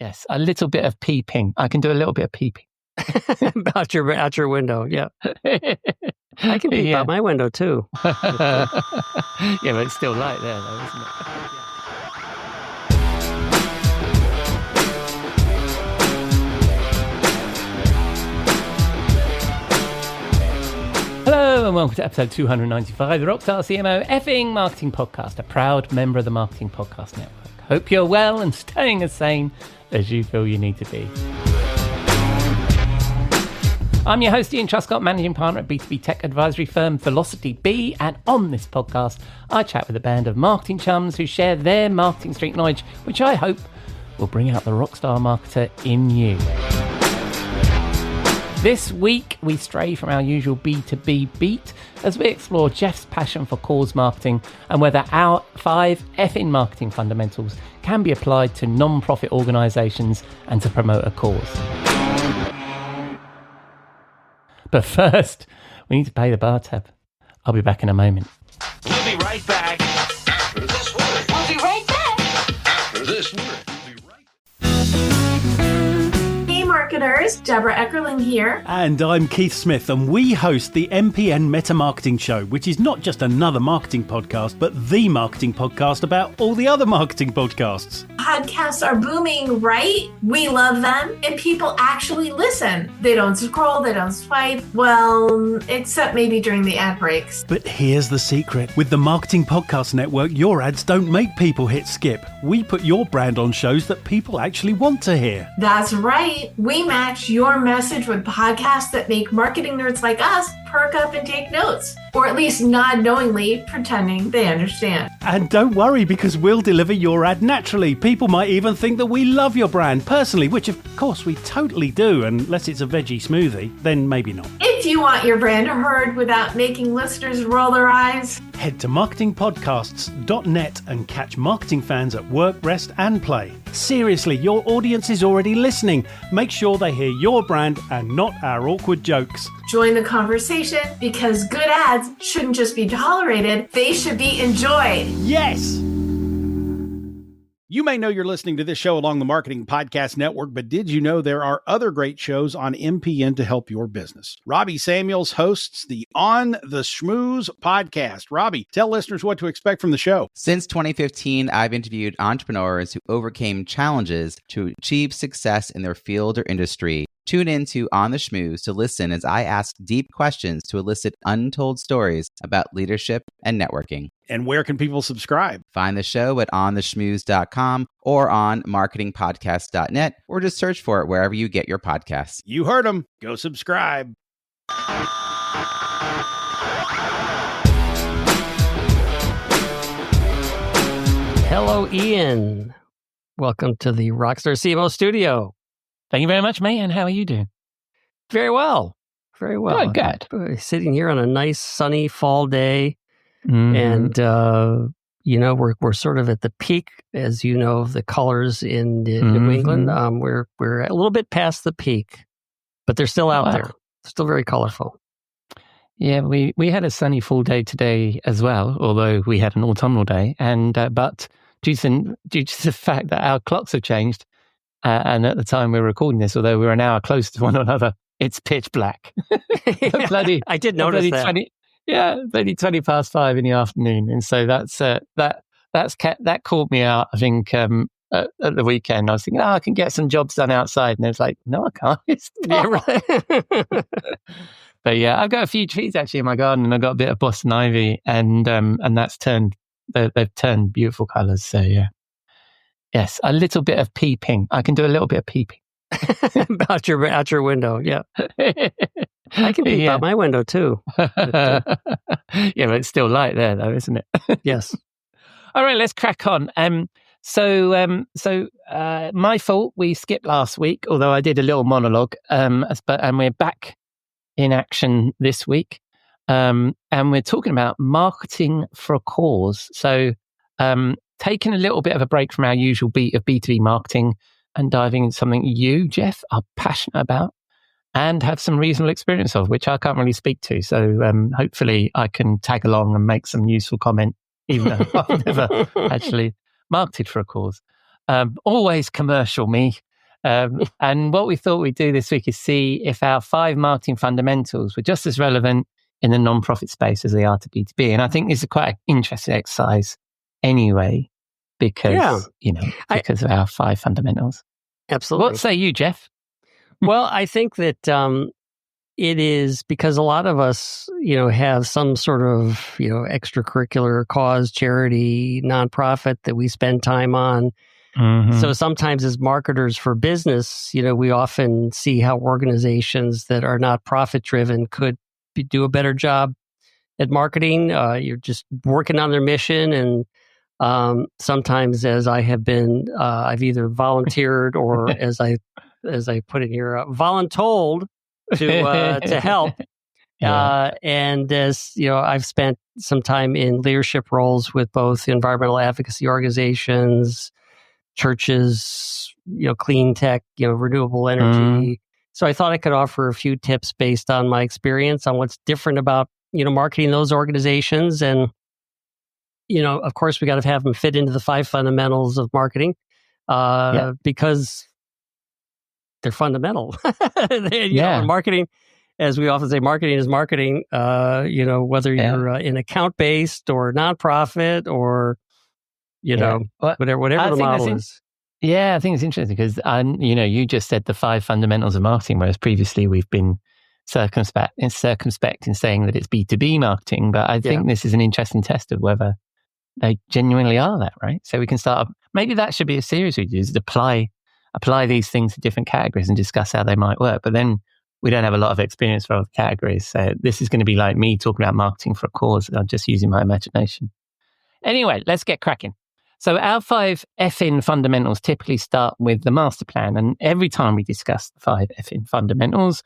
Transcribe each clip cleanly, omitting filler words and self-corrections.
Yes, a little bit of peeping. I can do a little bit of peeping. out your window, yeah. I can peep out my window too. Yeah, but it's still light there though, isn't it? Hello and welcome to episode 295 of the Rockstar CMO effing marketing podcast, a proud member of the Marketing Podcast Network. Hope you're well and staying as sane as you feel you need to be. I'm your host, Ian Truscott, managing partner at B2B tech advisory firm Velocity B, and on this podcast, I chat with a band of marketing chums who share their marketing street knowledge, which I hope will bring out the rockstar marketer in you. This week, we stray from our usual B2B beat as we explore Jeff's passion for cause marketing and whether our 5 effing marketing fundamentals can be applied to non-profit organisations and to promote a cause. But first, we need to pay the bar tab. I'll be back in a moment. We'll be right back after this word. We'll be right back After this word. Hey marketers, Deborah Eckerling here. And I'm Keith Smith, and we host the MPN Meta Marketing Show, which is not just another marketing podcast, but the marketing podcast about all the other marketing podcasts. Podcasts are booming, right? We love them, and people actually listen. They don't scroll, they don't swipe, well, except maybe during the ad breaks. But here's the secret. With the Marketing Podcast Network, your ads don't make people hit skip. We put your brand on shows that people actually want to hear. That's right. We match your message with podcasts that make marketing nerds like us perk up and take notes, or at least nod knowingly, pretending they understand. And don't worry, because we'll deliver your ad naturally. People might even think that we love your brand personally, which of course we totally do, unless it's a veggie smoothie, then maybe not. If you want your brand heard without making listeners roll their eyes, head to marketingpodcasts.net and catch marketing fans at work, rest, and play. Seriously, your audience is already listening. Make sure they hear your brand and not our awkward jokes. Join the conversation, because good ads shouldn't just be tolerated, they should be enjoyed. Yes! You may know you're listening to this show along the Marketing Podcast Network, but did you know there are other great shows on MPN to help your business? Robbie Samuels hosts the On the Schmooze podcast. Robbie, tell listeners what to expect from the show. Since 2015, I've interviewed entrepreneurs who overcame challenges to achieve success in their field or industry. Tune in to On the Schmooze to listen as I ask deep questions to elicit untold stories about leadership and networking. And where can people subscribe? Find the show at ontheschmooze.com or on marketingpodcast.net, or just search for it wherever you get your podcasts. You heard them. Go subscribe. Hello, Ian. Welcome to the Rockstar CMO studio. Thank you very much, mate. And how are you doing? Very well. Very well. Good. Sitting here on a nice sunny fall day. Mm-hmm. And, we're sort of at the peak, as you know, of the colors in New England. We're a little bit past the peak, but they're still out there. Still very colorful. Yeah, we had a sunny full day today as well, although we had an autumnal day. And but due to the fact that our clocks have changed, and at the time we were recording this, although we're an hour closer to one another, it's pitch black. Bloody, I did notice that. Maybe 20 past 5 in the afternoon, and so that caught me out. I think at the weekend I was thinking, I can get some jobs done outside, and I was like, no, I can't. It's right. But yeah, I've got a few trees actually in my garden, and I've got a bit of Boston ivy, and that's they've turned beautiful colours. So yeah, yes, a little bit of peeping. I can do a little bit of peeping out your window. Yeah. I can peep out my window too. Yeah, but it's still light there though, isn't it? Yes. All right, let's crack on. So my fault, we skipped last week, although I did a little monologue. And we're back in action this week. And we're talking about marketing for a cause. So taking a little bit of a break from our usual beat of B2B marketing and diving into something you, Jeff, are passionate about and have some reasonable experience of, which I can't really speak to. So hopefully I can tag along and make some useful comment, even though I've never actually marketed for a cause. Always commercial, me. And what we thought we'd do this week is see if our 5 marketing fundamentals were just as relevant in the non-profit space as they are to B2B. And I think this is quite an interesting exercise anyway, because, because of our 5 fundamentals. Absolutely. What say you, Jeff? Well, I think that it is because a lot of us, have some sort of, extracurricular cause, charity, nonprofit that we spend time on. Mm-hmm. So sometimes as marketers for business, we often see how organizations that are not profit-driven could do a better job at marketing. You're just working on their mission. And sometimes, as I have been, I've either volunteered or as I put it here, voluntold to help. Yeah. And as I've spent some time in leadership roles with both environmental advocacy organizations, churches, clean tech, renewable energy. So I thought I could offer a few tips based on my experience on what's different about, marketing those organizations. And, of course, we got to have them fit into the 5 fundamentals of marketing because they're fundamental. Marketing, as we often say, marketing is marketing, whether you're in account-based or nonprofit or, whatever the model is. Yeah, I think it's interesting because, you just said the 5 fundamentals of marketing, whereas previously we've been circumspect in saying that it's B2B marketing. But I think this is an interesting test of whether they genuinely are that, right? So we can start, maybe that should be a series we do, is apply these things to different categories and discuss how they might work. But then we don't have a lot of experience for other categories. So this is going to be like me talking about marketing for a cause. I'm just using my imagination. Anyway, let's get cracking. So our 5 F-in fundamentals typically start with the master plan. And every time we discuss the 5 F-in fundamentals,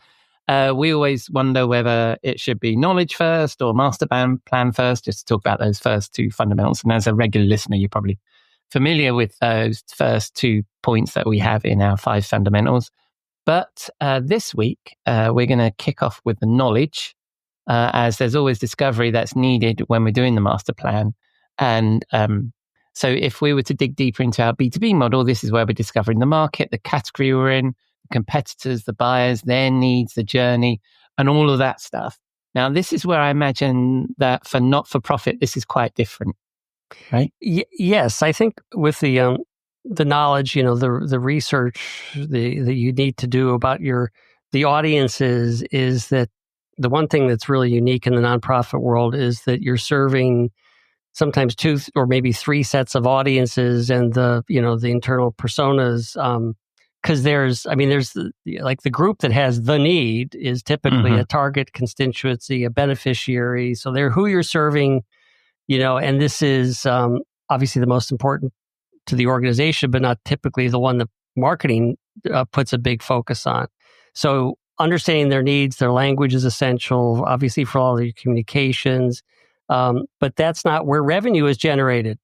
we always wonder whether it should be knowledge first or master plan first, just to talk about those first 2 fundamentals. And as a regular listener, you're probably familiar with those first 2 points that we have in our 5 fundamentals. But this week, we're going to kick off with the knowledge, as there's always discovery that's needed when we're doing the master plan. And so if we were to dig deeper into our B2B model, this is where we're discovering the market, the category we're in, the competitors, the buyers, their needs, the journey, and all of that stuff. Now, this is where I imagine that for not-for-profit, this is quite different, right? Yes, I think with the knowledge, the research that you need to do about the audiences is that the one thing that's really unique in the nonprofit world is that you're serving sometimes 2 or maybe 3 sets of audiences and the internal personas. Because there's the group that has the need is typically a target constituency, a beneficiary. So they're who you're serving, and this is obviously the most important to the organization, but not typically the one that marketing puts a big focus on. So understanding their needs, their language is essential, obviously, for all of your communications. But that's not where revenue is generated,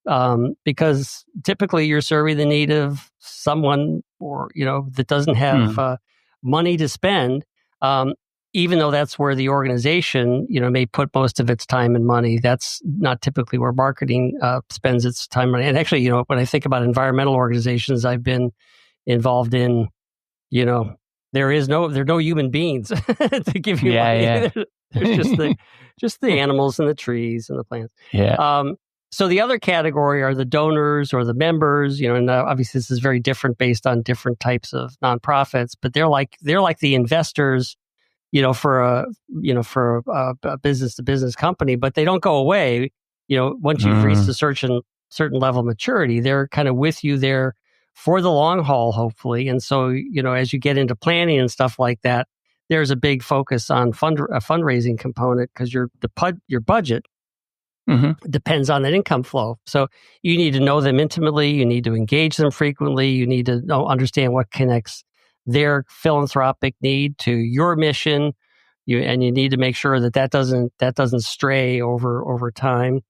because typically you're serving the need of someone that doesn't have money to spend, even though that's where the organization may put most of its time and money. That's not typically where marketing spends its time and money. And actually, when I think about environmental organizations I've been involved in, there are no human beings to give you money. Yeah. There's just the animals and the trees and the plants. Yeah. So the other category are the donors or the members, and obviously this is very different based on different types of nonprofits, but they're like the investors, for a business to business company, but they don't go away. Once you've reached a certain level of maturity, they're kind of with you there for the long haul, hopefully. And so, as you get into planning and stuff like that, there's a big focus on a fundraising component because your budget depends on that income flow. So you need to know them intimately. You need to engage them frequently. You need to understand what connects their philanthropic need to your mission. And you need to make sure that doesn't stray over time.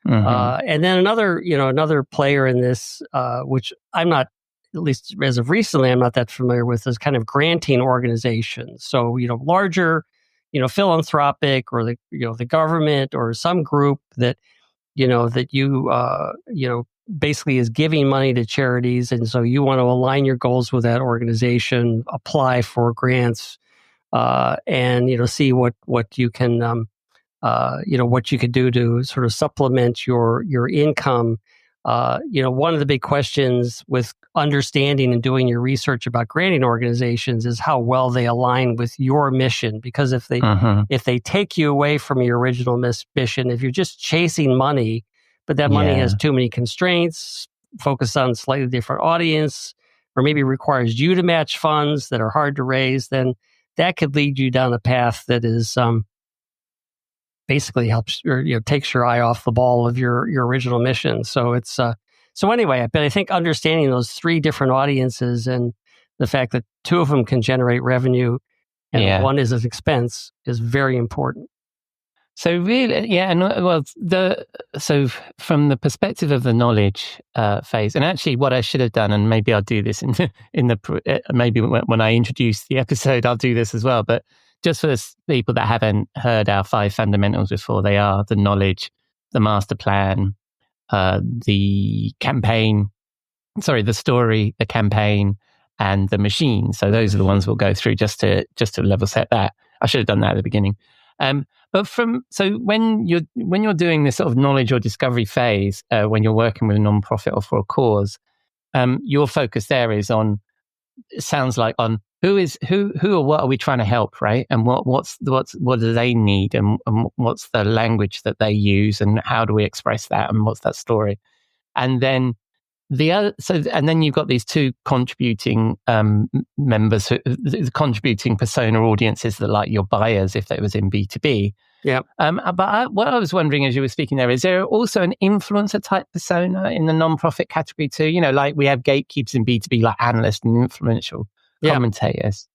And then another player in this, which I'm not, at least as of recently, I'm not that familiar with, is kind of granting organizations. So, larger, philanthropic or the government or some group that, that you basically is giving money to charities, and so you want to align your goals with that organization, apply for grants, and see what you can what you could do to sort of supplement your income. One of the big questions with understanding and doing your research about granting organizations is how well they align with your mission. Because if they take you away from your original mission, if you're just chasing money, but that money has too many constraints, focused on a slightly different audience, or maybe requires you to match funds that are hard to raise, then that could lead you down a path that is basically helps or takes your eye off the ball of your original mission. So it's so anyway, but I think understanding those three different audiences and the fact that two of them can generate revenue and one is an expense is very important. So really, and so from the perspective of the knowledge phase, and actually what I should have done, and maybe I'll do this maybe when I introduce the episode, I'll do this as well, but just for people that haven't heard our 5 fundamentals before, they are the knowledge, the master plan, the campaign, the story, the campaign, and the machine. So those are the ones we'll go through just to level set that. I should have done that at the beginning. But when you're doing this sort of knowledge or discovery phase, when you're working with a nonprofit or for a cause, your focus there is on, it sounds like, on who or what are we trying to help, right? And what do they need, and what's the language that they use, and how do we express that, and what's that story? And then then you've got these two contributing members, the contributing persona audiences that are like your buyers if it was in B2B. Yeah. But what I was wondering as you were speaking there, is there also an influencer type persona in the nonprofit category too? Like we have gatekeepers in B2B, like analysts and influential commentators.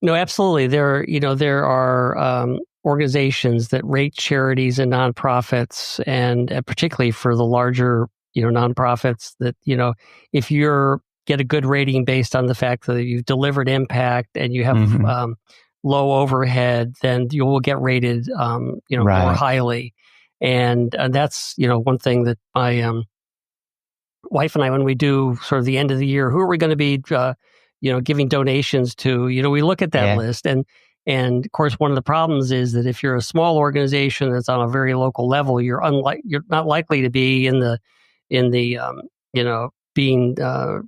No, absolutely. There are organizations that rate charities and nonprofits, and particularly for the larger nonprofits, that if you get a good rating based on the fact that you've delivered impact and you have low overhead, then you will get rated more highly. And that's one thing that my wife and I, when we do sort of the end of the year, who are we going to be giving donations to, we look at that list, and of course one of the problems is that if you're a small organization that's on a very local level, you're not likely to be in the being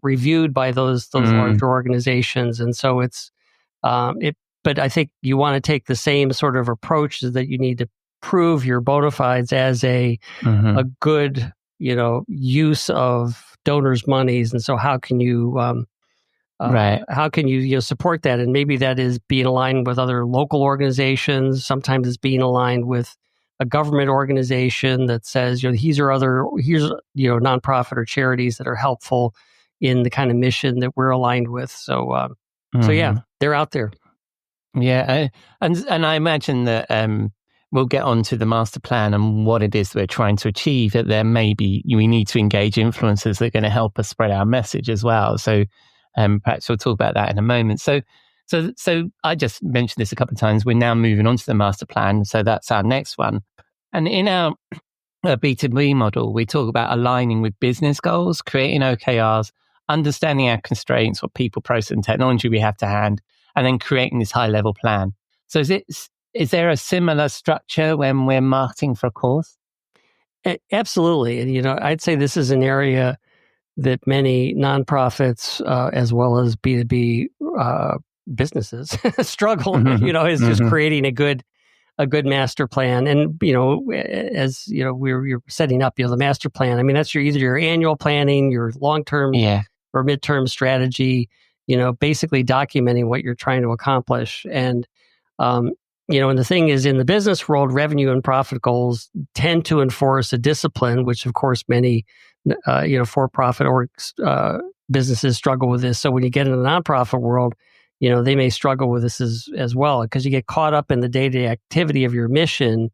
reviewed by those larger organizations. And so it's but I think you want to take the same sort of approach, that you need to prove your bona fides as a good use of donors' monies. And so how can you how can you support that? And maybe that is being aligned with other local organizations. Sometimes it's being aligned with a government organization that says, here's nonprofit or charities that are helpful in the kind of mission that we're aligned with. So they're out there. Yeah, and I imagine that we'll get onto the master plan and what it is we're trying to achieve. That there may be, we need to engage influencers that are going to help us spread our message as well. So perhaps we'll talk about that in a moment. So I just mentioned this a couple of times. We're now moving on to the master plan. So that's our next one. And in our B2B model, we talk about aligning with business goals, creating OKRs, understanding our constraints, what people, process, and technology we have to hand, and then creating this high-level plan. So is there a similar structure when we're marketing for a cause? Absolutely. And, I'd say this is an area that many nonprofits, as well as B2B businesses struggle, is just creating a good master plan. And, as we're setting up, the master plan, I mean, that's either your annual planning, your long-term or midterm strategy, basically documenting what you're trying to accomplish. And, and the thing is, in the business world, revenue and profit goals tend to enforce a discipline, which of course many, for-profit businesses struggle with this. So when you get in the nonprofit world, they may struggle with this as well, because you get caught up in the day-to-day activity of your mission,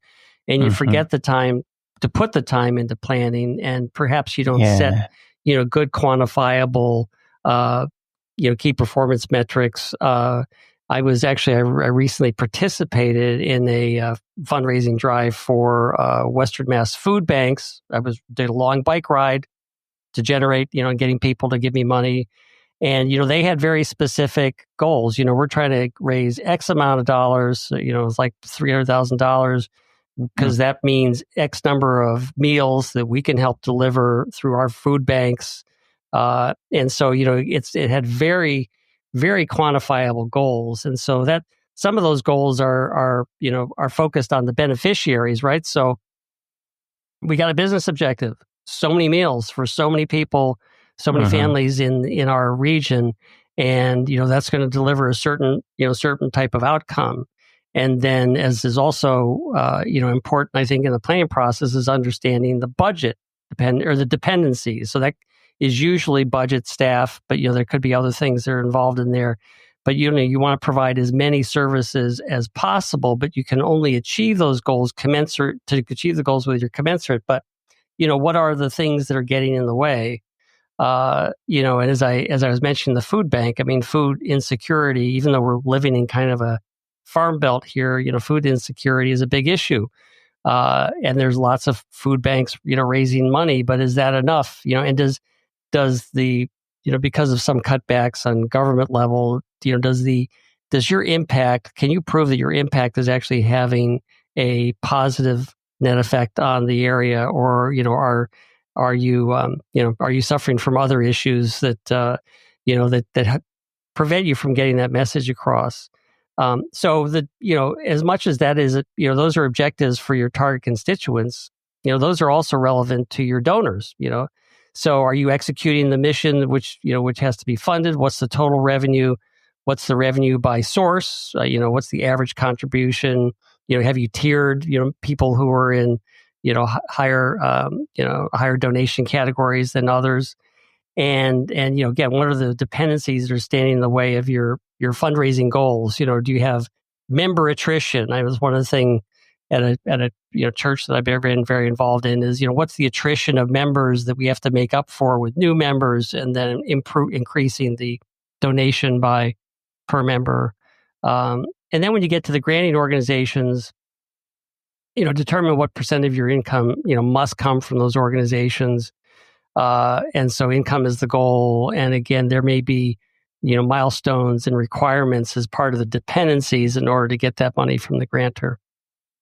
and you forget the time to put the time into planning, and perhaps you don't set, good quantifiable, key performance metrics, I recently participated in a fundraising drive for Western Mass Food Banks. Did a long bike ride to generate, getting people to give me money. And, they had very specific goals. We're trying to raise X amount of dollars. It's like $300,000 because that means X number of meals that we can help deliver through our food banks. And so, it had very, very quantifiable goals. And so that some of those goals are focused on the beneficiaries, right? So we got a business objective, so many meals for so many people, so many families in our region. And, that's going to deliver a certain type of outcome. And then, as is also, important, I think, in the planning process, is understanding the budget the dependencies. So that is usually budget, staff, but there could be other things that are involved in there. But you want to provide as many services as possible, but you can only achieve those goals commensurate to achieve the goals with your commensurate. But what are the things that are getting in the way? And as I was mentioning the food bank, I mean, food insecurity, even though we're living in kind of a farm belt here, food insecurity is a big issue. And there's lots of food banks, raising money, but is that enough? And does the, because of some cutbacks on government level, does your impact, can you prove that your impact is actually having a positive net effect on the area? Or, are you suffering from other issues that, that prevent you from getting that message across? So that, as much as that is, those are objectives for your target constituents, those are also relevant to your donors, So are you executing the mission, which has to be funded? What's the total revenue? What's the revenue by source? What's the average contribution? Have you tiered, people who are in, higher donation categories than others? And again, what are the dependencies that are standing in the way of your fundraising goals? Do you have member attrition? I was one of the things at a church that I've been very involved in is, what's the attrition of members that we have to make up for with new members, and then increasing the donation per member. And then when you get to the granting organizations, determine what percent of your income, must come from those organizations. And so income is the goal. And again, there may be, milestones and requirements as part of the dependencies in order to get that money from the grantor.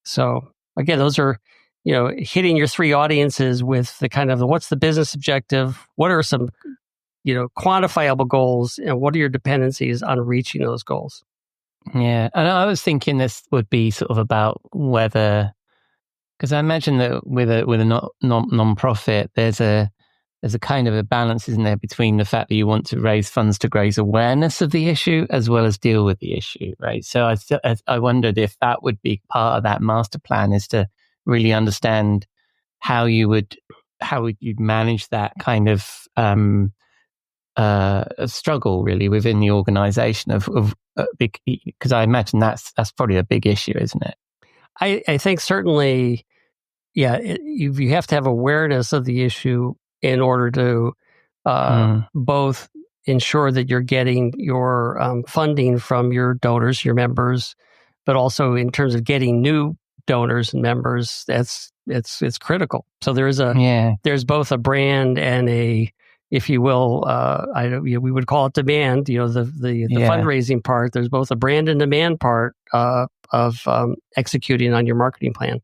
So again, those are, hitting your three audiences with the kind of what's the business objective, what are some, quantifiable goals, and what are your dependencies on reaching those goals? Yeah. And I was thinking this would be sort of about whether, because I imagine that with a non-profit, there's a kind of a balance, isn't there, between the fact that you want to raise funds to raise awareness of the issue as well as deal with the issue, right? So I wondered if that would be part of that master plan, is to really understand how would you manage that kind of struggle really within the organization of because I imagine that's probably a big issue, isn't it? I think certainly, yeah, you have to have awareness of the issue in order to both ensure that you're getting your funding from your donors, your members, but also in terms of getting new donors and members, it's critical. So there's both a brand and a, if you will, we would call it demand. The fundraising part. There's both a brand and demand part of executing on your marketing plan.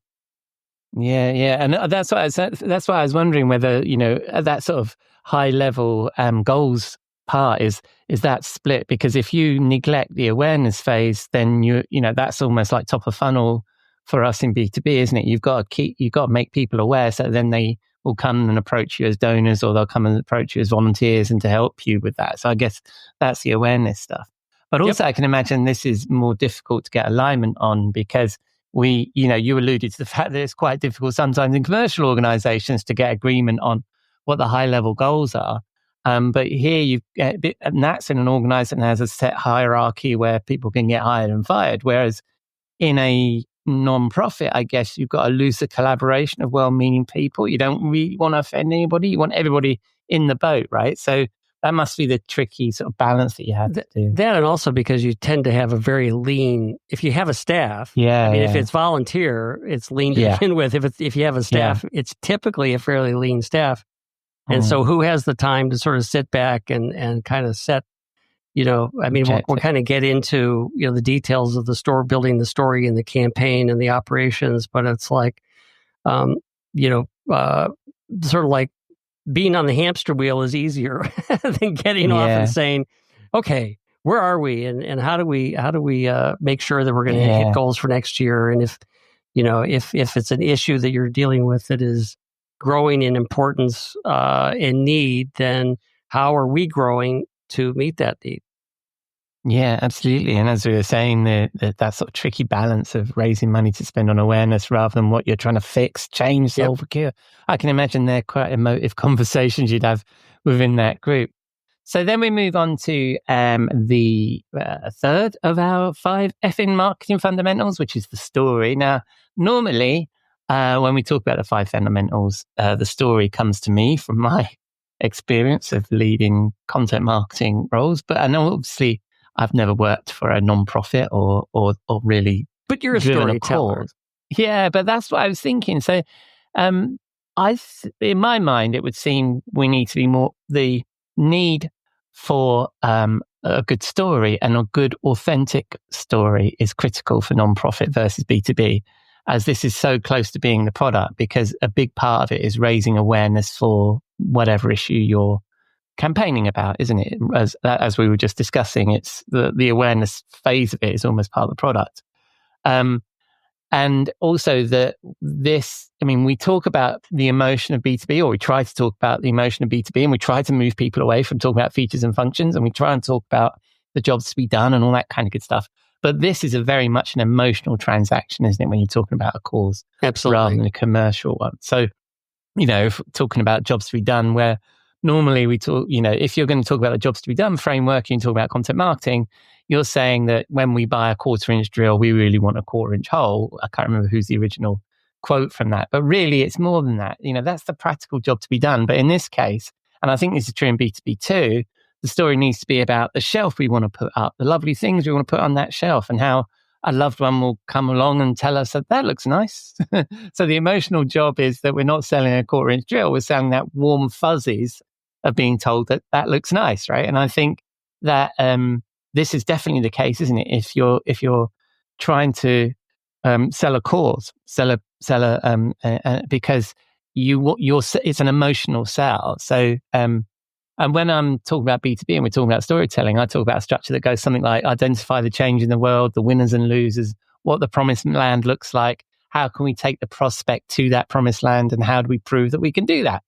Yeah, and that's why I was wondering whether at that sort of high level goals part is that split, because if you neglect the awareness phase, then that's almost like top of funnel for us in B2B, isn't it? You've got to make people aware, so then they will come and approach you as donors, or they'll come and approach you as volunteers and to help you with that. So I guess that's the awareness stuff. But also I can imagine this is more difficult to get alignment on, because you alluded to the fact that it's quite difficult sometimes in commercial organizations to get agreement on what the high level goals are. But here and that's in an organization that has a set hierarchy where people can get hired and fired. Whereas in a non-profit, I guess you've got a looser collaboration of well-meaning people. You don't really want to offend anybody. You want everybody in the boat, right? So that must be the tricky sort of balance that you have to do. That, and also because you tend to have a very lean, if you have a staff, if it's volunteer, it's lean to begin with. If you have a staff, it's typically a fairly lean staff. And so who has the time to sort of sit back and kind of set, we'll kind of get into, the details of the store, building the story and the campaign and the operations, but it's like, sort of like being on the hamster wheel is easier than getting off and saying, okay, where are we? And how do we make sure that we're going to hit goals for next year? And if it's an issue that you're dealing with that is growing in importance and need, then how are we growing to meet that need? Yeah, absolutely. And as we were saying, that sort of tricky balance of raising money to spend on awareness rather than what you're trying to fix, change, solve, or cure. I can imagine they're quite emotive conversations you'd have within that group. So then we move on to the third of our 5 effing marketing fundamentals, which is the story. Now, normally, when we talk about the 5 fundamentals, the story comes to me from my experience of leading content marketing roles. But I know, obviously, I've never worked for a non-profit or really. But you're a storyteller. Yeah, but that's what I was thinking. So, in my mind, it would seem we need to be more the need for a good story, and a good authentic story is critical for non-profit versus B2B, as this is so close to being the product, because a big part of it is raising awareness for whatever issue you're campaigning about, isn't it? As we were just discussing, it's the awareness phase of it is almost part of the product. And also we talk about the emotion of B2B, or we try to talk about the emotion of B2B, and we try to move people away from talking about features and functions, and we try and talk about the jobs to be done and all that kind of good stuff. But this is a very much an emotional transaction, isn't it, when you're talking about a cause? Absolutely. Rather than a commercial one. So, if talking about jobs to be done, where normally we talk, if you're going to talk about the jobs to be done framework, you talk about content marketing, you're saying that when we buy a 1/4 inch drill, we really want a 1/4 inch hole. I can't remember who's the original quote from that, but really it's more than that. That's the practical job to be done. But in this case, and I think this is true in B2B too, the story needs to be about the shelf we want to put up, the lovely things we want to put on that shelf, and how a loved one will come along and tell us that looks nice. So the emotional job is that we're not selling a 1/4 inch drill, we're selling that warm fuzzies of being told that looks nice, right? And I think that this is definitely the case, isn't it? If you're trying to sell a cause, because it's an emotional sell. So and when I'm talking about B2B and we're talking about storytelling, I talk about a structure that goes something like identify the change in the world, the winners and losers, what the promised land looks like, how can we take the prospect to that promised land, and how do we prove that we can do that?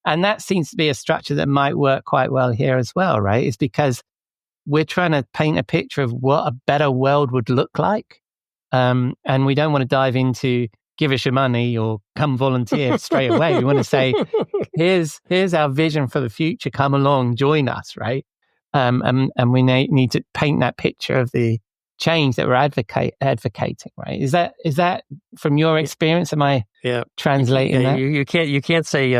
And that seems to be a structure that might work quite well here as well, right? It's because we're trying to paint a picture of what a better world would look like. And we don't want to dive into give us your money or come volunteer straight away. We want to say, here's our vision for the future. Come along, join us, right? And we need to paint that picture of the change that we're advocating, right? Is that from your experience? Am I translating that? You can't say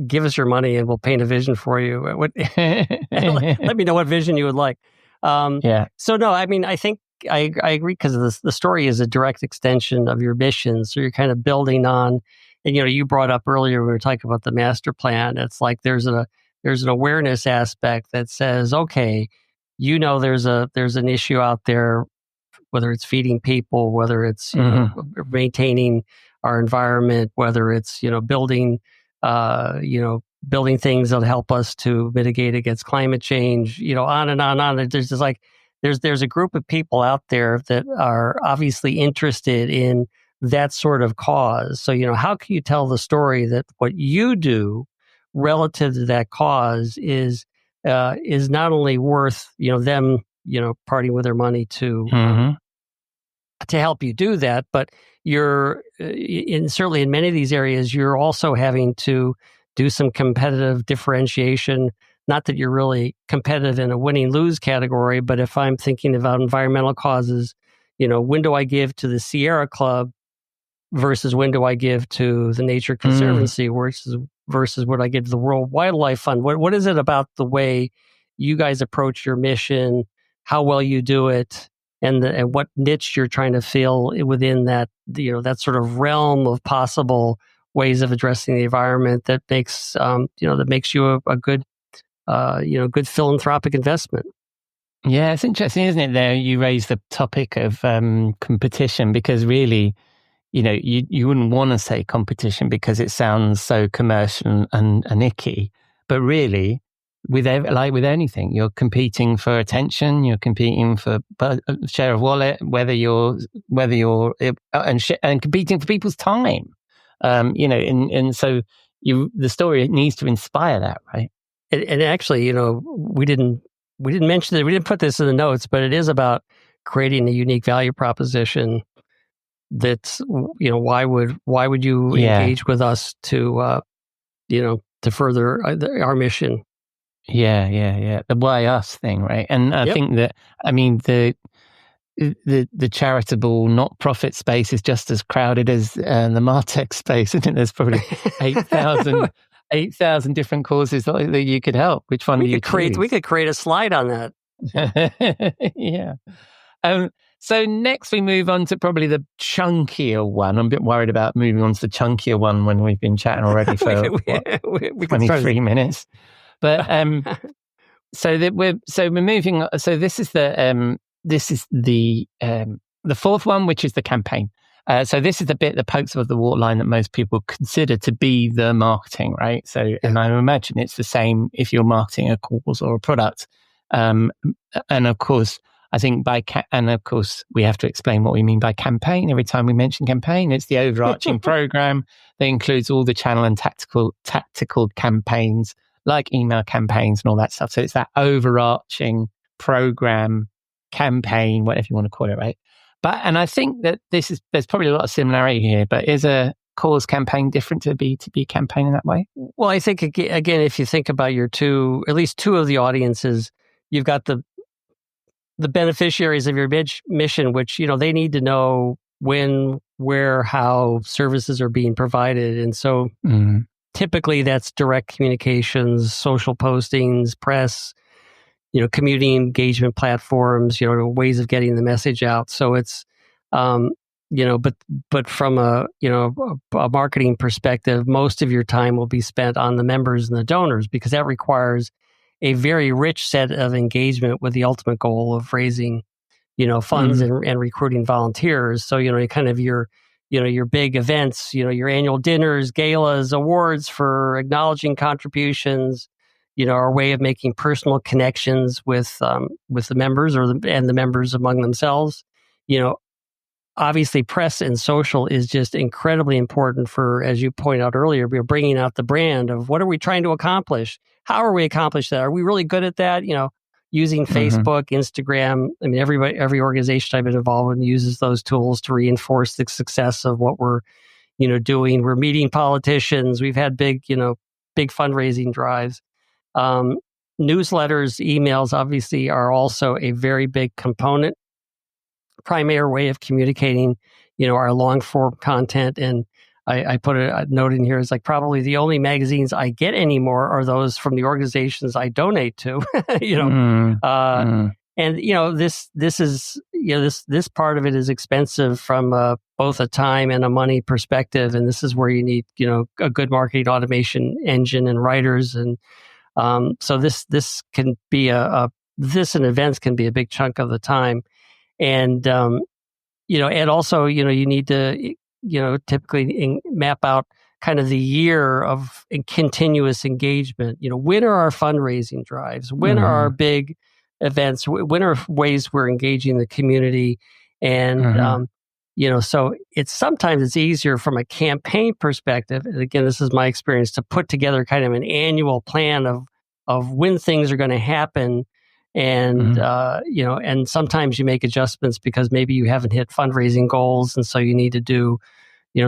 give us your money and we'll paint a vision for you. Let me know what vision you would like. So no, I think I agree, because the story is a direct extension of your mission. So you're kind of building on, and you brought up earlier, we were talking about the master plan. It's like there's an awareness aspect that says, okay, there's an issue out there, whether it's feeding people, whether it's maintaining our environment, whether it's building things that help us to mitigate against climate change, on and on. There's just like there's a group of people out there that are obviously interested in that sort of cause. So how can you tell the story that what you do relative to that cause is not only worth them parting with their money to help you do that, but you're certainly in many of these areas you're also having to do some competitive differentiation. Not that you're really competitive in a win-lose category, but if I'm thinking about environmental causes, when do I give to the Sierra Club versus when do I give to the Nature Conservancy versus what I give to the World Wildlife Fund? What is it about the way you guys approach your mission, how well you do it, and what niche you're trying to fill within that, that sort of realm of possible ways of addressing the environment that makes you a good good philanthropic investment? Yeah, it's interesting, isn't it? There, you raise the topic of competition, because really, you wouldn't want to say competition because it sounds so commercial and icky. But really, with anything, you're competing for attention, you're competing for share of wallet, whether you're and competing for people's time. And so the story needs to inspire that, right? And actually, we didn't mention it. We didn't put this in the notes, but it is about creating a unique value proposition. That's why would you engage with us to to further our mission? Yeah. The why us thing, right? And I think that the charitable not-profit space is just as crowded as the MarTech space. I think there's probably 8,000 different causes that you could help. Which one do you choose? We could create a slide on that. Yeah. So next we move on to probably the chunkier one. I'm a bit worried about moving on to the chunkier one when we've been chatting already for 23 minutes. But so we're moving. So this is the fourth one, which is the campaign. So this is the bit that pokes above the waterline that most people consider to be the marketing, right? So, and I imagine it's the same if you're marketing a cause or a product. And of course, I think and of course, we have to explain what we mean by campaign. Every time we mention campaign, it's the overarching program that includes all the channel and tactical campaigns, like email campaigns and all that stuff. So it's that overarching program, campaign, whatever you want to call it, right? And I think that there's probably a lot of similarity here, but is a cause campaign different to a B2B campaign in that way? Well, I think, again, if you think about at least two of the audiences, you've got the beneficiaries of your mission, which, they need to know when, where, how services are being provided. And so typically that's direct communications, social postings, press, community engagement platforms, ways of getting the message out. So it's, but from a marketing perspective, most of your time will be spent on the members and the donors, because that requires a very rich set of engagement with the ultimate goal of raising, funds and recruiting volunteers. So, kind of your big events, your annual dinners, galas, awards for acknowledging contributions, our way of making personal connections with the members and the members among themselves. Obviously, press and social is just incredibly important for, as you point out earlier, bringing out the brand of what are we trying to accomplish? How are we accomplish that? Are we really good at that? Using Facebook, Instagram. I mean, every organization I've been involved in uses those tools to reinforce the success of what we're, doing. We're meeting politicians. We've had big fundraising drives. Newsletters, emails, obviously, are also a very big component. Primary way of communicating, our long form content. And I put a note in here. It's like probably the only magazines I get anymore are those from the organizations I donate to. And this is this part of it is expensive from both a time and a money perspective. And this is where you need a good marketing automation engine and writers. And so this can be this and events can be a big chunk of the time. And, and also, you need to, typically map out kind of the year of continuous engagement. When are our fundraising drives? When are our big events? When are ways we're engaging the community? And, so sometimes it's easier from a campaign perspective. And again, this is my experience, to put together kind of an annual plan of when things are going to happen. And, and sometimes you make adjustments because maybe you haven't hit fundraising goals. And so you need to do,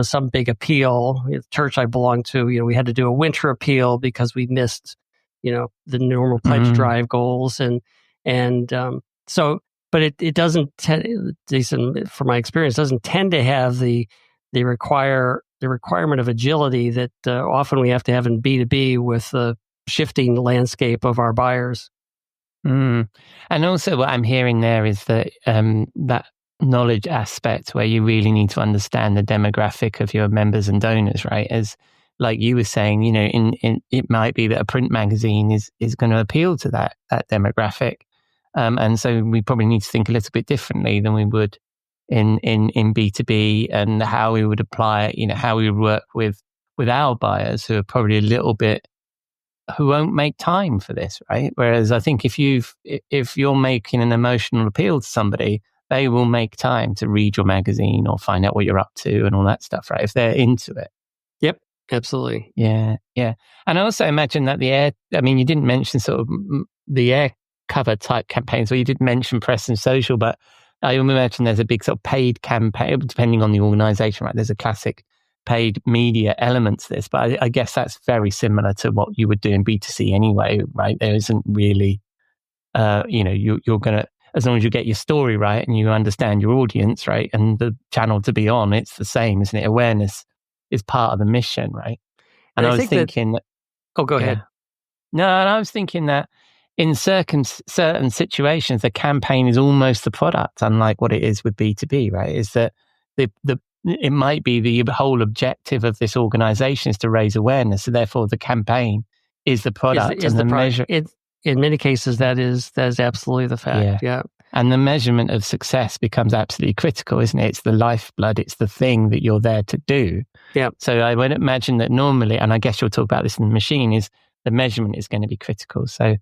some big appeal. The church I belong to, we had to do a winter appeal because we missed, the normal pledge drive goals. So, but it doesn't, Jason, from my experience, doesn't tend to have the they require the requirement of agility that often we have to have in B2B with the shifting landscape of our buyers. And also what I'm hearing there is that that knowledge aspect where you really need to understand the demographic of your members and donors, right? As like you were saying, you know, in it might be that a print magazine is going to appeal to that demographic. And so we probably need to think a little bit differently than we would in B2B, and how we would apply it, you know, how we would work with our buyers who are probably a little bit, who won't make time for this, right? Whereas I think if you're making an emotional appeal to somebody, they will make time to read your magazine or find out what you're up to and all that stuff, right? If they're into it. Yep, absolutely. Yeah. And I also imagine that you didn't mention sort of the air cover type campaigns, or you did mention press and social, but I imagine there's a big sort of paid campaign, depending on the organization, right? There's a classic paid media element to this, but I guess that's very similar to what you would do in B2C anyway, right? There isn't really, you're going to, as long as you get your story right and you understand your audience, right, and the channel to be on, it's the same, isn't it? Awareness is part of the mission, right? And I was thinking that... Oh, go ahead. No, and I was thinking that in certain situations, the campaign is almost the product, unlike what it is with B2B, right? Is that it might be the whole objective of this organization is to raise awareness, so therefore the campaign is the product, is the measure. In many cases, that is absolutely the fact. Yeah. And the measurement of success becomes absolutely critical, isn't it? It's the lifeblood. It's the thing that you're there to do. Yeah. So I would imagine that normally, and I guess you'll talk about this in the machine, is the measurement is going to be critical. So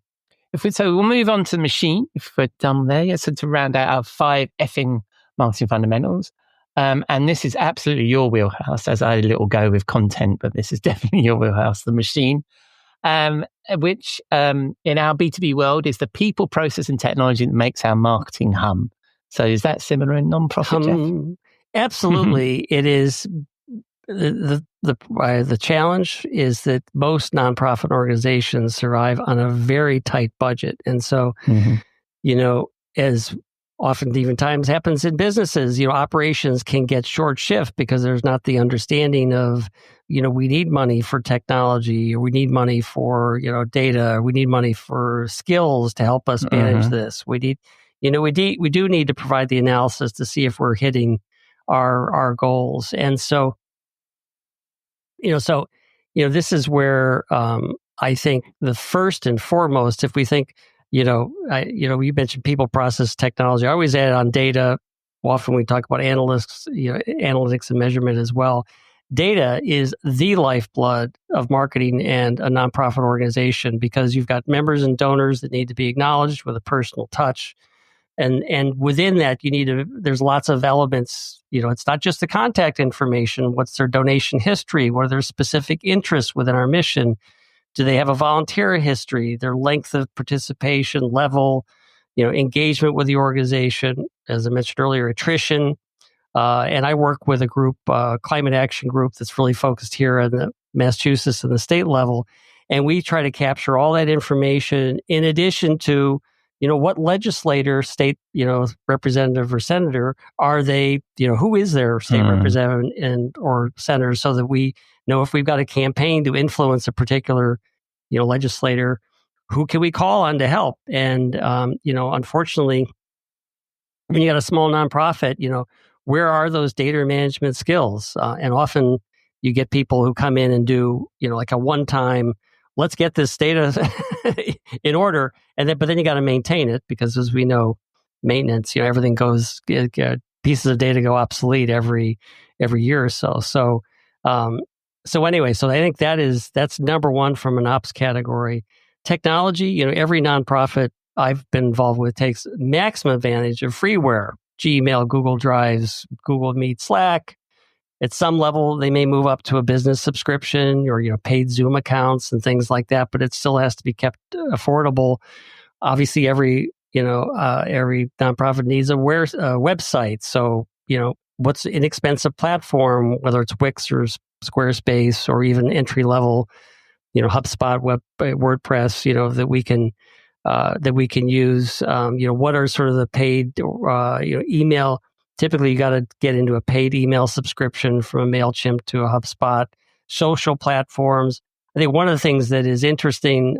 we'll move on to the machine if we're done there. Yeah, so to round out our 5 effing marketing fundamentals. And this is absolutely your wheelhouse, as I had a little go with content, but this is definitely your wheelhouse, the machine. Which in our B2B world is the people, process, and technology that makes our marketing hum. So is that similar in non-profit, Jeff? Absolutely. It is. The challenge is that most nonprofit organizations survive on a very tight budget. And so, as often even times happens in businesses, operations can get short shift because there's not the understanding of, we need money for technology, or we need money for, data, or we need money for skills to help us manage this. We need, we do need to provide the analysis to see if we're hitting our goals. And so, this is where I think the first and foremost, if we think, you mentioned people, process, technology. I always add on data. Often we talk about analytics and measurement as well. Data is the lifeblood of marketing and a nonprofit organization, because you've got members and donors that need to be acknowledged with a personal touch. And within that, there's lots of elements. It's not just the contact information. What's their donation history? What are their specific interests within our mission? Do they have a volunteer history? Their length of participation, level, engagement with the organization, as I mentioned earlier, attrition. And I work with a group, climate action group, that's really focused here in the Massachusetts and the state level. And we try to capture all that information in addition to, what legislator, state, representative or senator are they, who is their state representative or senator, so that we know if we've got a campaign to influence a particular, legislator, who can we call on to help? And, unfortunately, when you got a small nonprofit, where are those data management skills? And often you get people who come in and do, like a one-time, let's get this data in order. But then you got to maintain it, because as we know, maintenance, everything goes, pieces of data go obsolete every year or so. So I think that's number one from an ops category. Technology, every nonprofit I've been involved with takes maximum advantage of freeware, Gmail, Google Drives, Google Meet, Slack. At some level, they may move up to a business subscription or, paid Zoom accounts and things like that, but it still has to be kept affordable. Obviously, every nonprofit needs a website. So, what's an inexpensive platform, whether it's Wix or Squarespace or even entry level, HubSpot, WordPress, that we can use. What are sort of the paid, email Typically, you got to get into a paid email subscription from a MailChimp to a HubSpot, social platforms. I think one of the things that is interesting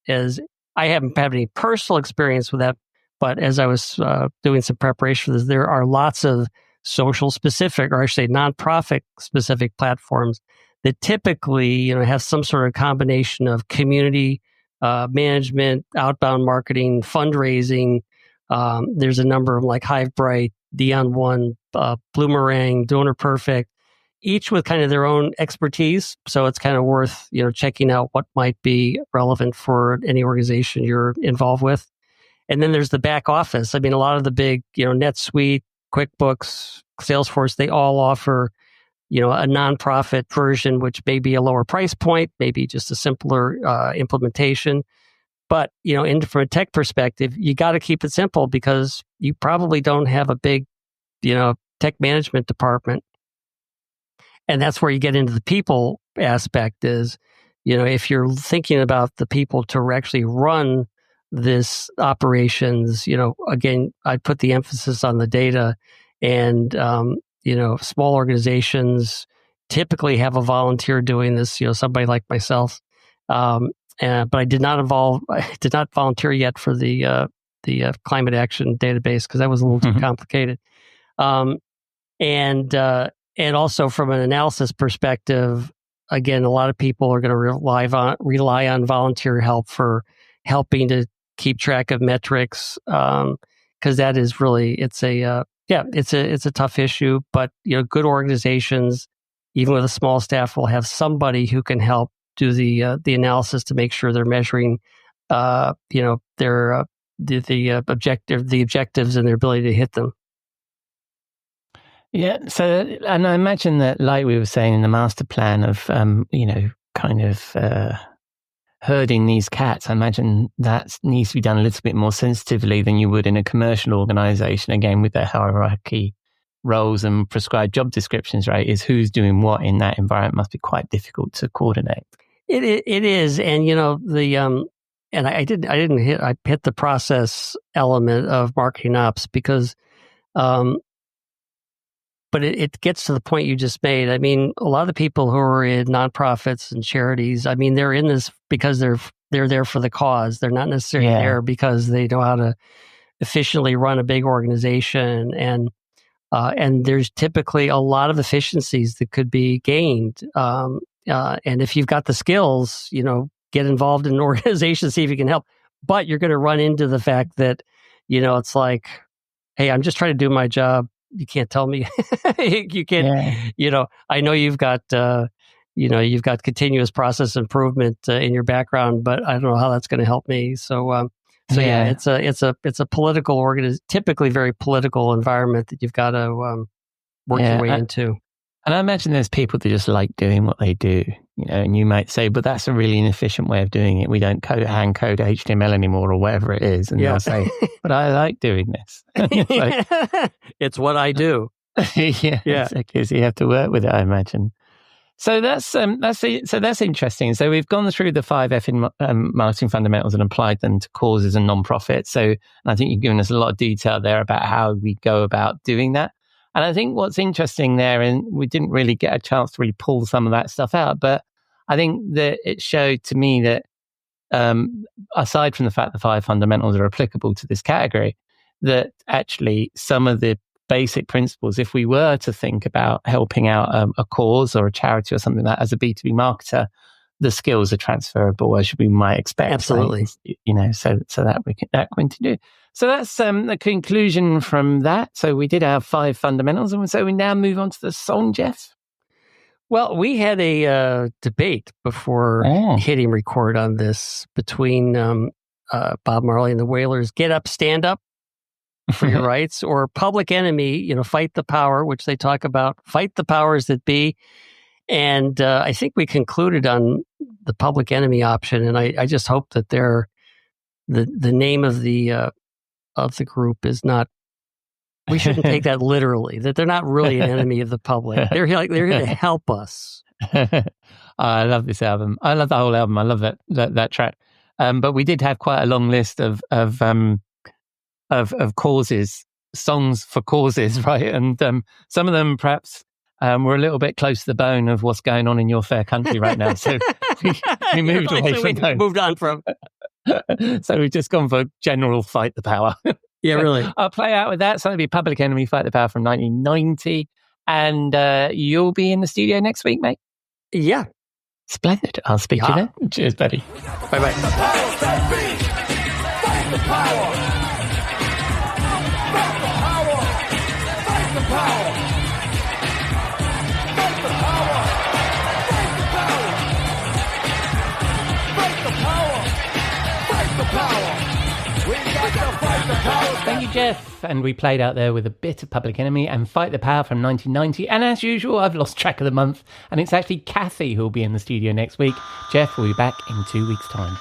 is I haven't had any personal experience with that, but as I was doing some preparation for this, there are lots of social specific, or I should say nonprofit specific platforms that typically, have some sort of combination of community management, outbound marketing, fundraising. There's a number of like HiveBright, Dion One, Bloomerang, Donor Perfect, each with kind of their own expertise. So it's kind of worth, checking out what might be relevant for any organization you're involved with. And then there's the back office. I mean, a lot of the big, NetSuite, QuickBooks, Salesforce, they all offer, a nonprofit version, which may be a lower price point, maybe just a simpler implementation. But, from a tech perspective, you got to keep it simple because you probably don't have a big, tech management department. And that's where you get into the people aspect is, if you're thinking about the people to actually run this operations, again, I'd put the emphasis on the data and, small organizations typically have a volunteer doing this, somebody like myself. But I did not volunteer yet for the climate action database because that was a little too complicated. And also from an analysis perspective, again, a lot of people are going to rely on volunteer help for helping to keep track of metrics. Because that is really, it's a tough issue, but good organizations, even with a small staff, will have somebody who can help do the analysis to make sure they're measuring, their the objectives and their ability to hit them. Yeah. So, and I imagine that, like we were saying in the master plan of, herding these cats, I imagine that needs to be done a little bit more sensitively than you would in a commercial organization, again, with their hierarchy, roles and prescribed job descriptions, right? Is who's doing what in that environment must be quite difficult to coordinate. It is. And, and I hit the process element of marketing ops because, but it gets to the point you just made. I mean, a lot of the people who are in nonprofits and charities, I mean, they're in this because they're there for the cause. They're not necessarily there because they know how to efficiently run a big organization. And there's typically a lot of efficiencies that could be gained. And if you've got the skills, get involved in an organization, see if you can help. But you're going to run into the fact that, it's like, hey, I'm just trying to do my job. You can't tell me you can't, I know you've got, you've got continuous process improvement in your background, but I don't know how that's going to help me. So it's a political typically very political environment that you've got to work your way into. And I imagine there's people that just like doing what they do, and you might say, but that's a really inefficient way of doing it. We don't hand code HTML anymore or whatever it is. And they'll say, but I like doing this. It's what I do. Exactly. So you have to work with it, I imagine. So that's interesting. So we've gone through the 5 marketing fundamentals and applied them to causes and nonprofits. So I think you've given us a lot of detail there about how we go about doing that. And I think what's interesting there, and we didn't really get a chance to really pull some of that stuff out, but I think that it showed to me that aside from the fact the 5 fundamentals are applicable to this category, that actually some of the basic principles, if we were to think about helping out a cause or a charity or something like that as a B2B marketer, the skills are transferable as we might expect. Absolutely. Right? So that we can do. So that's the conclusion from that. So we did our 5 fundamentals, and so we now move on to the song, Jeff. Well, we had a debate before hitting record on this between Bob Marley and the Wailers. Get up, stand up for your rights, or Public Enemy, fight the power, which they talk about, fight the powers that be. And I think we concluded on the Public Enemy option, and I just hope that the name of the group is not. We shouldn't take that literally. That they're not really an enemy of the public. They're here to help us. I love this album. I love the whole album. I love that track. But we did have quite a long list of causes songs for causes, right? And some of them perhaps were a little bit close to the bone of what's going on in your fair country right now. So we moved away from those. Moved on from. So we've just gone for general Fight the Power. Yeah, really. I'll play out with that. So it'll be Public Enemy, Fight the Power from 1990. And you'll be in the studio next week, mate? Yeah. Splendid. I'll speak to you then. Cheers, buddy. Bye-bye. Thank you, Jeff. And we played out there with a bit of Public Enemy and Fight the Power from 1990. And as usual, I've lost track of the month. And it's actually Kathy who'll be in the studio next week. Jeff will be back in 2 weeks' time.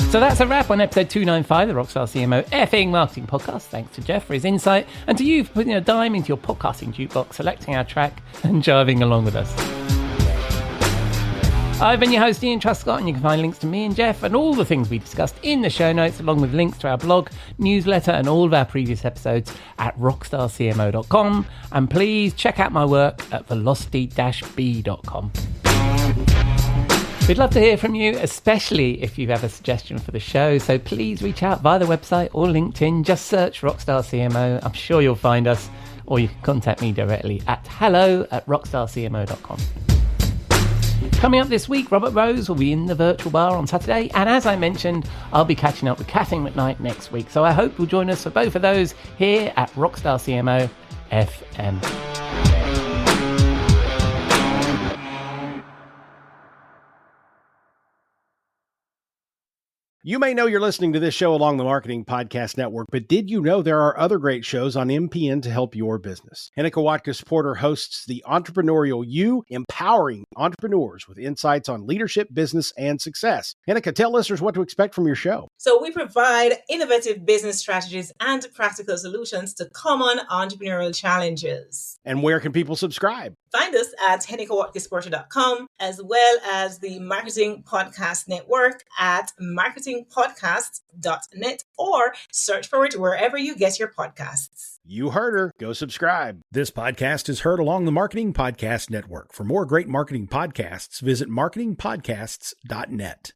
So that's a wrap on episode 295 of the Rockstar CMO effing marketing podcast. Thanks to Jeff for his insight and to you for putting a dime into your podcasting jukebox, selecting our track and jiving along with us. I've been your host, Ian Truscott, and you can find links to me and Jeff and all the things we discussed in the show notes, along with links to our blog, newsletter, and all of our previous episodes at rockstarcmo.com. And please check out my work at velocity-b.com. We'd love to hear from you, especially if you have a suggestion for the show. So please reach out via the website or LinkedIn. Just search Rockstar CMO. I'm sure you'll find us. Or you can contact me directly at hello@rockstarcmo.com. Coming up this week, Robert Rose will be in the virtual bar on Saturday. And as I mentioned, I'll be catching up with Kathy McKnight next week. So I hope you'll join us for both of those here at Rockstar CMO FM. You may know you're listening to this show along the Marketing Podcast Network, but did you know there are other great shows on MPN to help your business? Hennika Watkis-Porter hosts The Entrepreneurial You, empowering entrepreneurs with insights on leadership, business, and success. Hennika, tell listeners what to expect from your show. So we provide innovative business strategies and practical solutions to common entrepreneurial challenges. And where can people subscribe? Find us at hennikawatkisporter.com, as well as the Marketing Podcast Network at marketingpodcasts.net, or search for it wherever you get your podcasts. You heard her. Go subscribe. This podcast is heard along the Marketing Podcast Network. For more great marketing podcasts, visit marketingpodcasts.net.